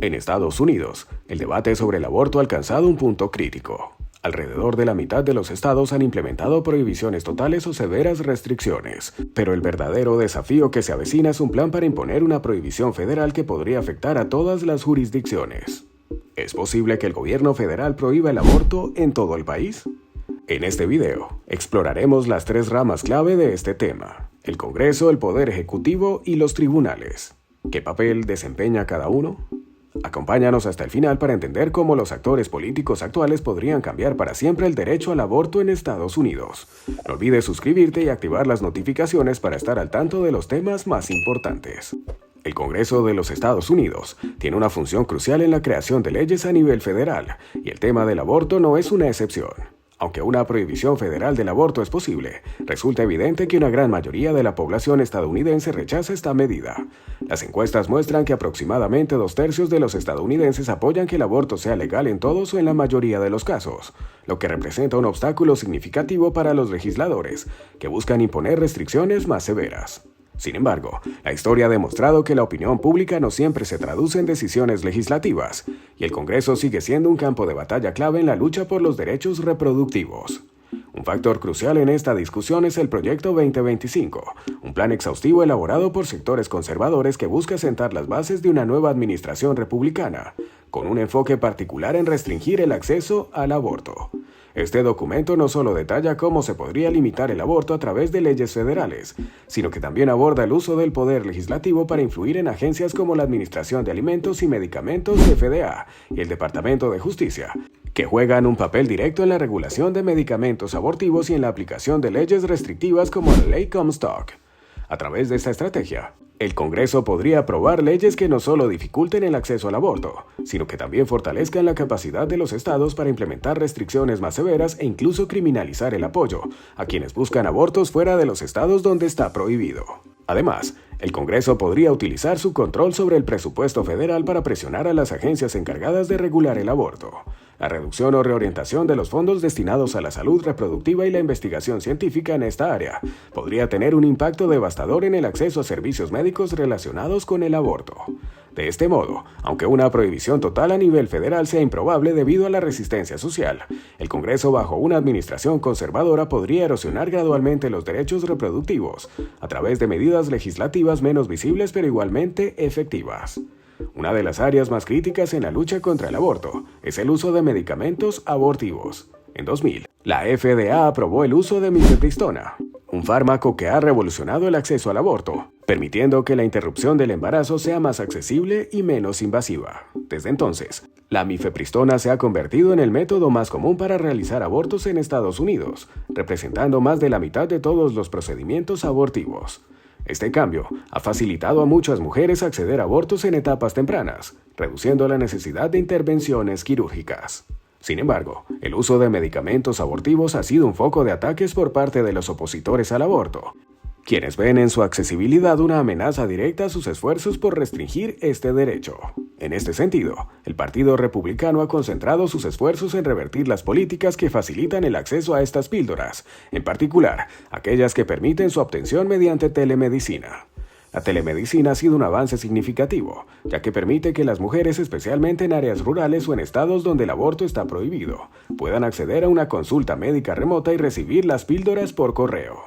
En Estados Unidos, el debate sobre el aborto ha alcanzado un punto crítico. Alrededor de la mitad de los estados han implementado prohibiciones totales o severas restricciones, pero el verdadero desafío que se avecina es un plan para imponer una prohibición federal que podría afectar a todas las jurisdicciones. ¿Es posible que el gobierno federal prohíba el aborto en todo el país? En este video, exploraremos las tres ramas clave de este tema: el Congreso, el Poder Ejecutivo y los tribunales. ¿Qué papel desempeña cada uno? Acompáñanos hasta el final para entender cómo los actores políticos actuales podrían cambiar para siempre el derecho al aborto en Estados Unidos. No olvides suscribirte y activar las notificaciones para estar al tanto de los temas más importantes. El Congreso de los Estados Unidos tiene una función crucial en la creación de leyes a nivel federal, y el tema del aborto no es una excepción. Aunque una prohibición federal del aborto es posible, resulta evidente que una gran mayoría de la población estadounidense rechaza esta medida. Las encuestas muestran que aproximadamente 2/3 de los estadounidenses apoyan que el aborto sea legal en todos o en la mayoría de los casos, lo que representa un obstáculo significativo para los legisladores, que buscan imponer restricciones más severas. Sin embargo, la historia ha demostrado que la opinión pública no siempre se traduce en decisiones legislativas, y el Congreso sigue siendo un campo de batalla clave en la lucha por los derechos reproductivos. Un factor crucial en esta discusión es el Proyecto 2025, un plan exhaustivo elaborado por sectores conservadores que busca sentar las bases de una nueva administración republicana, con un enfoque particular en restringir el acceso al aborto. Este documento no solo detalla cómo se podría limitar el aborto a través de leyes federales, sino que también aborda el uso del poder legislativo para influir en agencias como la Administración de Alimentos y Medicamentos FDA y el Departamento de Justicia, que juegan un papel directo en la regulación de medicamentos abortivos y en la aplicación de leyes restrictivas como la Ley Comstock. A través de esta estrategia, el Congreso podría aprobar leyes que no solo dificulten el acceso al aborto, sino que también fortalezcan la capacidad de los estados para implementar restricciones más severas e incluso criminalizar el apoyo a quienes buscan abortos fuera de los estados donde está prohibido. Además, el Congreso podría utilizar su control sobre el presupuesto federal para presionar a las agencias encargadas de regular el aborto. La reducción o reorientación de los fondos destinados a la salud reproductiva y la investigación científica en esta área podría tener un impacto devastador en el acceso a servicios médicos relacionados con el aborto. De este modo, aunque una prohibición total a nivel federal sea improbable debido a la resistencia social, el Congreso bajo una administración conservadora podría erosionar gradualmente los derechos reproductivos a través de medidas legislativas menos visibles pero igualmente efectivas. Una de las áreas más críticas en la lucha contra el aborto es el uso de medicamentos abortivos. En 2000, la FDA aprobó el uso de mifepristona, un fármaco que ha revolucionado el acceso al aborto, permitiendo que la interrupción del embarazo sea más accesible y menos invasiva. Desde entonces, la mifepristona se ha convertido en el método más común para realizar abortos en Estados Unidos, representando más de la mitad de todos los procedimientos abortivos. Este cambio ha facilitado a muchas mujeres acceder a abortos en etapas tempranas, reduciendo la necesidad de intervenciones quirúrgicas. Sin embargo, el uso de medicamentos abortivos ha sido un foco de ataques por parte de los opositores al aborto, quienes ven en su accesibilidad una amenaza directa a sus esfuerzos por restringir este derecho. En este sentido, el Partido Republicano ha concentrado sus esfuerzos en revertir las políticas que facilitan el acceso a estas píldoras, en particular, aquellas que permiten su obtención mediante telemedicina. La telemedicina ha sido un avance significativo, ya que permite que las mujeres, especialmente en áreas rurales o en estados donde el aborto está prohibido, puedan acceder a una consulta médica remota y recibir las píldoras por correo.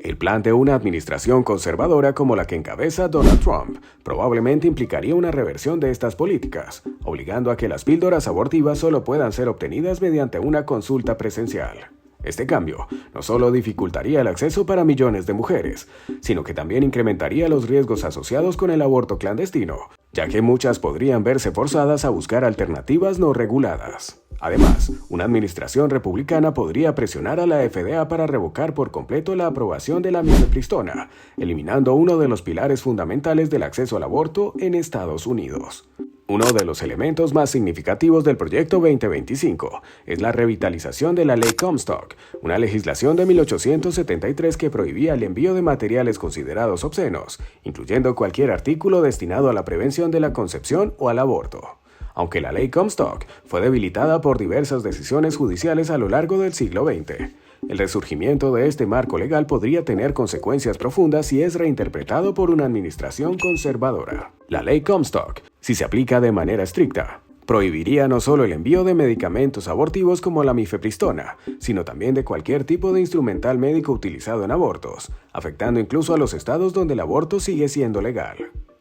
El plan de una administración conservadora como la que encabeza Donald Trump probablemente implicaría una reversión de estas políticas, obligando a que las píldoras abortivas solo puedan ser obtenidas mediante una consulta presencial. Este cambio no solo dificultaría el acceso para millones de mujeres, sino que también incrementaría los riesgos asociados con el aborto clandestino, ya que muchas podrían verse forzadas a buscar alternativas no reguladas. Además, una administración republicana podría presionar a la FDA para revocar por completo la aprobación de la mifepristona, eliminando uno de los pilares fundamentales del acceso al aborto en Estados Unidos. Uno de los elementos más significativos del Proyecto 2025 es la revitalización de la Ley Comstock, una legislación de 1873 que prohibía el envío de materiales considerados obscenos, incluyendo cualquier artículo destinado a la prevención de la concepción o al aborto. Aunque la Ley Comstock fue debilitada por diversas decisiones judiciales a lo largo del siglo XX, el resurgimiento de este marco legal podría tener consecuencias profundas si es reinterpretado por una administración conservadora. La Ley Comstock Si se aplica de manera estricta, prohibiría no solo el envío de medicamentos abortivos como la mifepristona, sino también de cualquier tipo de instrumental médico utilizado en abortos, afectando incluso a los estados donde el aborto sigue siendo legal.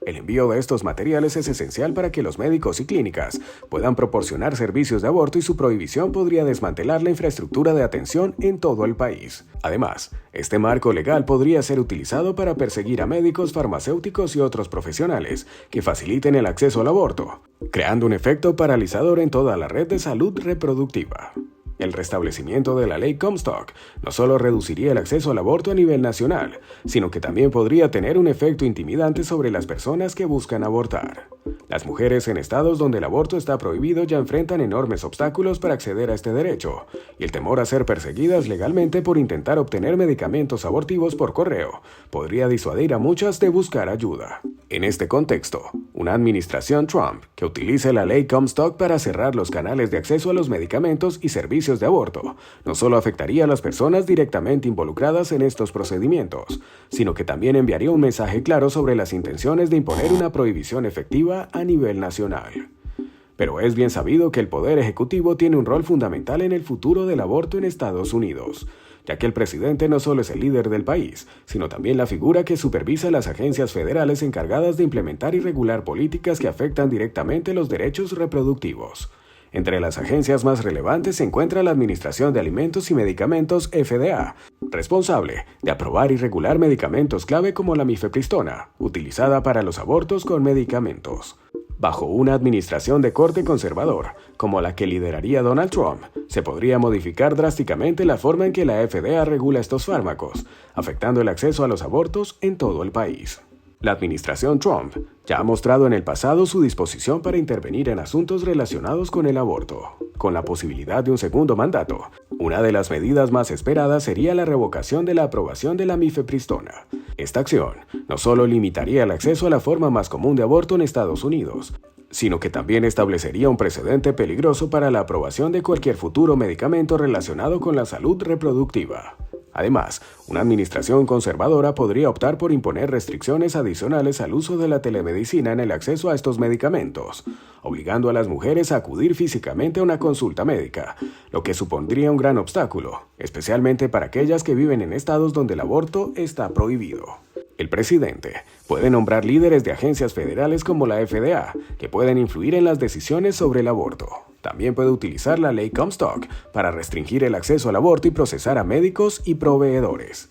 El envío de estos materiales es esencial para que los médicos y clínicas puedan proporcionar servicios de aborto y su prohibición podría desmantelar la infraestructura de atención en todo el país. Además, este marco legal podría ser utilizado para perseguir a médicos, farmacéuticos y otros profesionales que faciliten el acceso al aborto, creando un efecto paralizador en toda la red de salud reproductiva. El restablecimiento de la ley Comstock no solo reduciría el acceso al aborto a nivel nacional, sino que también podría tener un efecto intimidante sobre las personas que buscan abortar. Las mujeres en estados donde el aborto está prohibido ya enfrentan enormes obstáculos para acceder a este derecho, y el temor a ser perseguidas legalmente por intentar obtener medicamentos abortivos por correo podría disuadir a muchas de buscar ayuda. En este contexto, una administración Trump que utilice la ley Comstock para cerrar los canales de acceso a los medicamentos y servicios de aborto no solo afectaría a las personas directamente involucradas en estos procedimientos, sino que también enviaría un mensaje claro sobre las intenciones de imponer una prohibición efectiva a nivel nacional. Pero es bien sabido que el Poder Ejecutivo tiene un rol fundamental en el futuro del aborto en Estados Unidos, ya que el presidente no solo es el líder del país, sino también la figura que supervisa las agencias federales encargadas de implementar y regular políticas que afectan directamente los derechos reproductivos. Entre las agencias más relevantes se encuentra la Administración de Alimentos y Medicamentos FDA, responsable de aprobar y regular medicamentos clave como la mifepristona, utilizada para los abortos con medicamentos. Bajo una administración de corte conservador, como la que lideraría Donald Trump, se podría modificar drásticamente la forma en que la FDA regula estos fármacos, afectando el acceso a los abortos en todo el país. La administración Trump ya ha mostrado en el pasado su disposición para intervenir en asuntos relacionados con el aborto. Con la posibilidad de un segundo mandato, una de las medidas más esperadas sería la revocación de la aprobación de la mifepristona. Esta acción no solo limitaría el acceso a la forma más común de aborto en Estados Unidos, sino que también establecería un precedente peligroso para la aprobación de cualquier futuro medicamento relacionado con la salud reproductiva. Además, una administración conservadora podría optar por imponer restricciones adicionales al uso de la telemedicina en el acceso a estos medicamentos, obligando a las mujeres a acudir físicamente a una consulta médica, lo que supondría un gran obstáculo, especialmente para aquellas que viven en estados donde el aborto está prohibido. El presidente puede nombrar líderes de agencias federales como la FDA, que pueden influir en las decisiones sobre el aborto. También puede utilizar la ley Comstock para restringir el acceso al aborto y procesar a médicos y proveedores.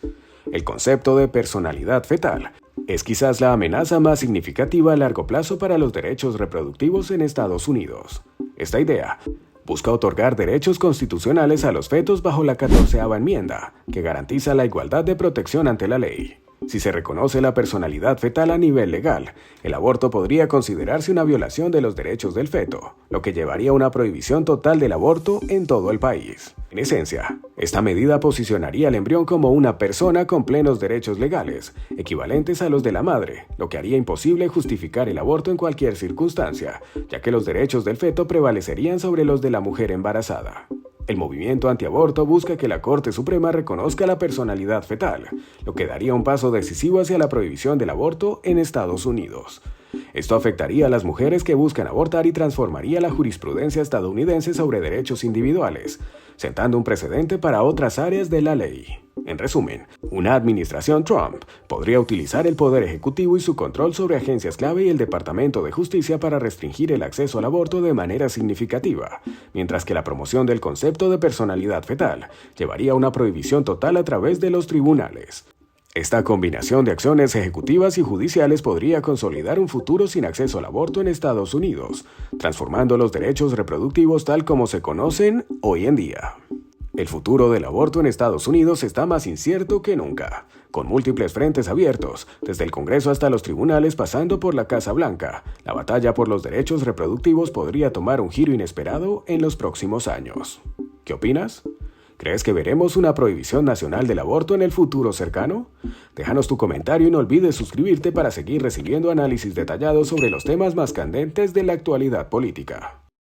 El concepto de personalidad fetal es quizás la amenaza más significativa a largo plazo para los derechos reproductivos en Estados Unidos. Esta idea busca otorgar derechos constitucionales a los fetos bajo la 14ª enmienda, que garantiza la igualdad de protección ante la ley. Si se reconoce la personalidad fetal a nivel legal, el aborto podría considerarse una violación de los derechos del feto, lo que llevaría a una prohibición total del aborto en todo el país. En esencia, esta medida posicionaría al embrión como una persona con plenos derechos legales, equivalentes a los de la madre, lo que haría imposible justificar el aborto en cualquier circunstancia, ya que los derechos del feto prevalecerían sobre los de la mujer embarazada. El movimiento antiaborto busca que la Corte Suprema reconozca la personalidad fetal, lo que daría un paso decisivo hacia la prohibición del aborto en Estados Unidos. Esto afectaría a las mujeres que buscan abortar y transformaría la jurisprudencia estadounidense sobre derechos individuales, sentando un precedente para otras áreas de la ley. En resumen, una administración Trump podría utilizar el poder ejecutivo y su control sobre agencias clave y el Departamento de Justicia para restringir el acceso al aborto de manera significativa, mientras que la promoción del concepto de personalidad fetal llevaría a una prohibición total a través de los tribunales. Esta combinación de acciones ejecutivas y judiciales podría consolidar un futuro sin acceso al aborto en Estados Unidos, transformando los derechos reproductivos tal como se conocen hoy en día. El futuro del aborto en Estados Unidos está más incierto que nunca, con múltiples frentes abiertos, desde el Congreso hasta los tribunales pasando por la Casa Blanca. La batalla por los derechos reproductivos podría tomar un giro inesperado en los próximos años. ¿Qué opinas? ¿Crees que veremos una prohibición nacional del aborto en el futuro cercano? Déjanos tu comentario y no olvides suscribirte para seguir recibiendo análisis detallados sobre los temas más candentes de la actualidad política.